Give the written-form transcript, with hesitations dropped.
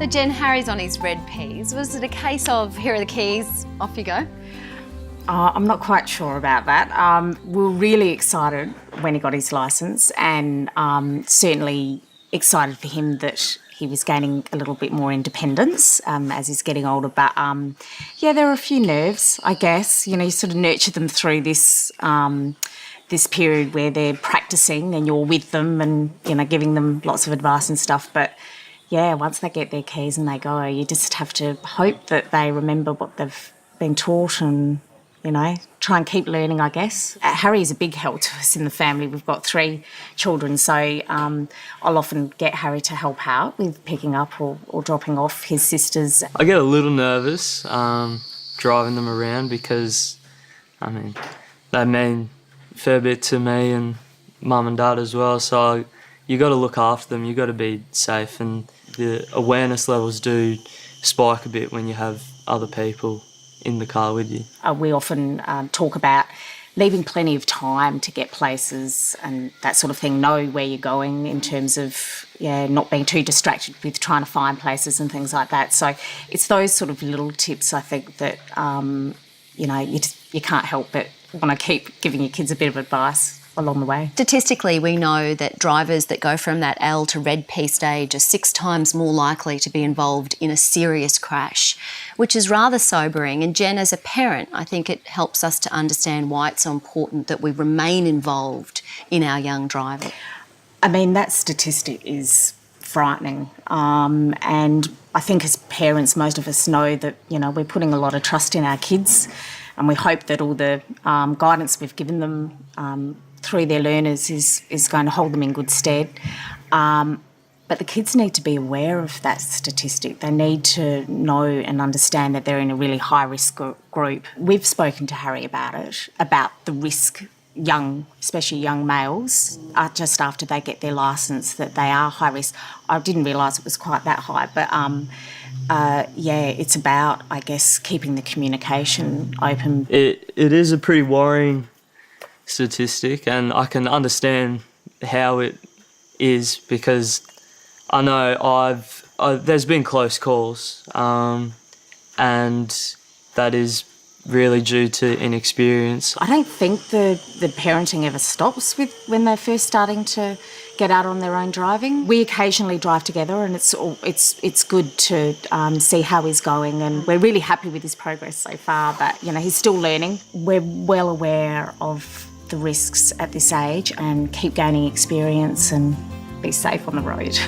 So Jen, Harry's on his red peas. Was it a case of, here are the keys, off you go? I'm not quite sure about that. We were really excited when he got his licence, and certainly excited for him that he was gaining a little bit more independence as he's getting older. But yeah, there are a few nerves, I guess. You know, you sort of nurture them through this this period where they're practicing and you're with them and, you know, giving them lots of advice and stuff. But yeah, once they get their keys and they go, you just have to hope that they remember what they've been taught and, you know, try and keep learning, I guess. Harry is a big help to us in the family. We've got 3 children, so I'll often get Harry to help out with picking up or dropping off his sisters. I get a little nervous driving them around because, I mean, they mean a fair bit to me and mum and dad as well, so you got to look after them, you got to be safe, and the awareness levels do spike a bit when you have other people in the car with you. We often talk about leaving plenty of time to get places and that sort of thing, know where you're going in terms of not being too distracted with trying to find places and things like that. So it's those sort of little tips, I think, that, you know, you can't help but want to keep giving your kids a bit of advice along the way. Statistically, we know that drivers that go from that L to red P stage are 6 times more likely to be involved in a serious crash, which is rather sobering. And Jen, as a parent, I think it helps us to understand why it's so important that we remain involved in our young driving. I mean, that statistic is frightening. And I think as parents, most of us know that, you know, we're putting a lot of trust in our kids, and we hope that all the guidance we've given them through their learners is going to hold them in good stead. But the kids need to be aware of that statistic. They need to know and understand that they're in a really high-risk group. We've spoken to Harry about it, about the risk especially young males, just after they get their licence, that they are high risk. I didn't realise it was quite that high, but it's about, I guess, keeping the communication open. It is a pretty worrying statistic, and I can understand how it is because I know there's been close calls, and that is really due to inexperience. I don't think the parenting ever stops when they're first starting to get out on their own driving. We occasionally drive together, and it's good to see how he's going, and we're really happy with his progress so far. But you know, he's still learning. We're well aware of the risks at this age, and keep gaining experience and be safe on the road.